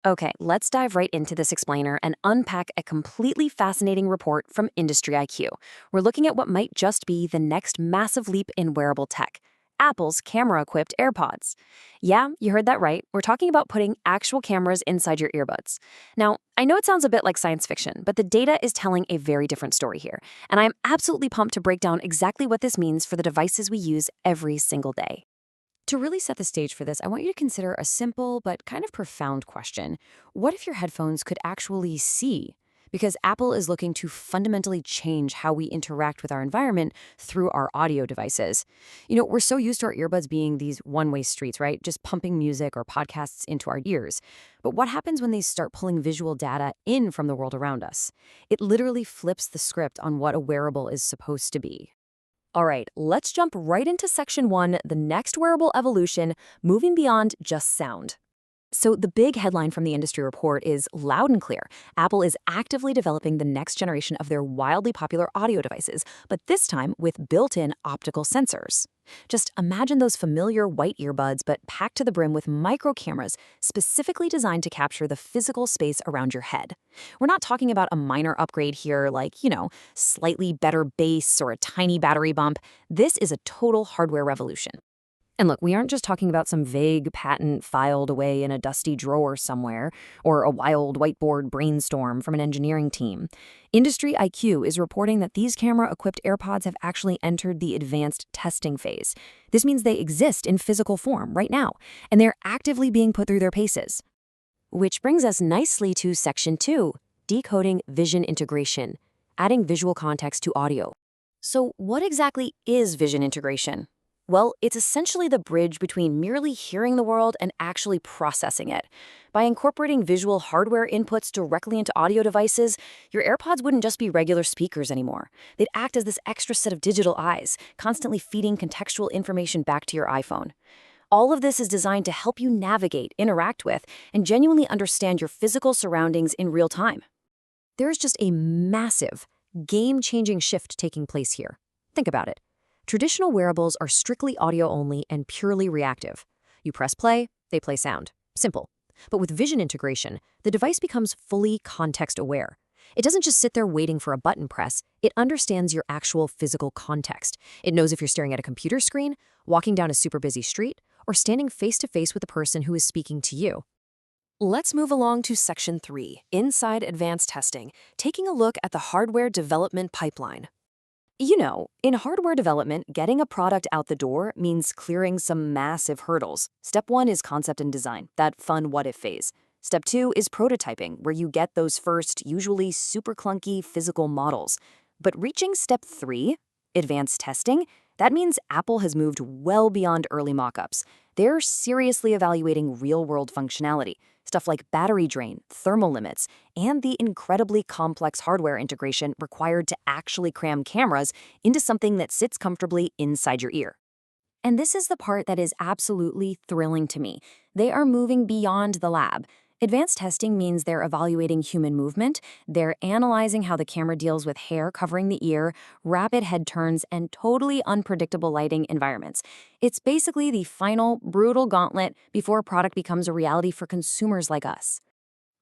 Okay, let's dive right into this explainer and unpack a completely fascinating report from IndustryIQ. We're looking at what might just be the next massive leap in wearable tech. Apple's camera-equipped AirPods. Yeah, you heard that right. We're talking about putting actual cameras inside your earbuds. Now, I know it sounds a bit like science fiction, but the data is telling a very different story here. And I'm absolutely pumped to break down exactly what this means for the devices we use every single day. To really set the stage for this, I want you to consider a simple but kind of profound question. What if your headphones could actually see? Because Apple is looking to fundamentally change how we interact with our environment through our audio devices. We're so used to our earbuds being these one-way streets, right? Just pumping music or podcasts into our ears. But what happens when they start pulling visual data in from the world around us? It literally flips the script on what a wearable is supposed to be. All right, let's jump right into section one, the next wearable evolution, moving beyond just sound. So, the big headline from the industry report is loud and clear. Apple is actively developing the next generation of their wildly popular audio devices, but this time with built in optical sensors. Just imagine those familiar white earbuds, but packed to the brim with micro cameras specifically designed to capture the physical space around your head. We're not talking about a minor upgrade here, like, slightly better bass or a tiny battery bump. This is a total hardware revolution. And look, we aren't just talking about some vague patent filed away in a dusty drawer somewhere, or a wild whiteboard brainstorm from an engineering team. Industry IQ is reporting that these camera-equipped AirPods have actually entered the advanced testing phase. This means they exist in physical form right now, and they're actively being put through their paces. Which brings us nicely to section 2, decoding vision integration, adding visual context to audio. So what exactly is vision integration? Well, it's essentially the bridge between merely hearing the world and actually processing it. By incorporating visual hardware inputs directly into audio devices, your AirPods wouldn't just be regular speakers anymore. They'd act as this extra set of digital eyes, constantly feeding contextual information back to your iPhone. All of this is designed to help you navigate, interact with, and genuinely understand your physical surroundings in real time. There's just a massive, game-changing shift taking place here. Think about it. Traditional wearables are strictly audio only and purely reactive. You press play, they play sound. Simple. But with vision integration, the device becomes fully context aware. It doesn't just sit there waiting for a button press, it understands your actual physical context. It knows if you're staring at a computer screen, walking down a super busy street, or standing face to face with the person who is speaking to you. Let's move along to section 3, inside advanced testing, taking a look at the hardware development pipeline. In hardware development, getting a product out the door means clearing some massive hurdles. Step 1 is concept and design, that fun what-if phase. Step 2 is prototyping, where you get those first, usually super clunky physical models. But reaching step 3, advanced testing, that means Apple has moved well beyond early mock-ups. They're seriously evaluating real-world functionality, stuff like battery drain, thermal limits, and the incredibly complex hardware integration required to actually cram cameras into something that sits comfortably inside your ear. And this is the part that is absolutely thrilling to me. They are moving beyond the lab. Advanced testing means they're evaluating human movement, they're analyzing how the camera deals with hair covering the ear, rapid head turns, and totally unpredictable lighting environments. It's basically the final, brutal gauntlet before a product becomes a reality for consumers like us.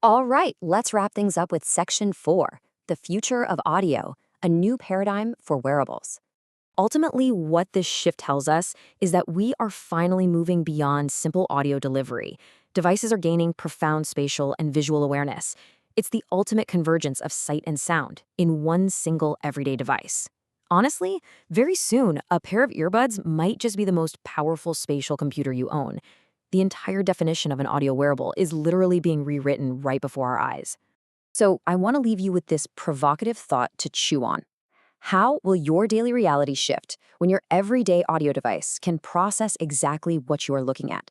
All right, let's wrap things up with section 4, the future of audio, a new paradigm for wearables. Ultimately, what this shift tells us is that we are finally moving beyond simple audio delivery. Devices are gaining profound spatial and visual awareness. It's the ultimate convergence of sight and sound in one single everyday device. Honestly, very soon, a pair of earbuds might just be the most powerful spatial computer you own. The entire definition of an audio wearable is literally being rewritten right before our eyes. So I want to leave you with this provocative thought to chew on. How will your daily reality shift when your everyday audio device can process exactly what you are looking at?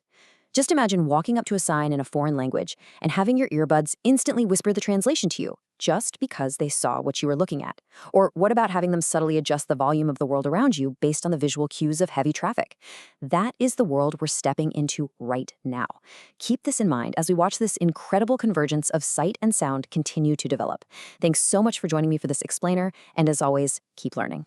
Just imagine walking up to a sign in a foreign language and having your earbuds instantly whisper the translation to you, just because they saw what you were looking at. Or what about having them subtly adjust the volume of the world around you based on the visual cues of heavy traffic? That is the world we're stepping into right now. Keep this in mind as we watch this incredible convergence of sight and sound continue to develop. Thanks so much for joining me for this explainer, and as always, keep learning.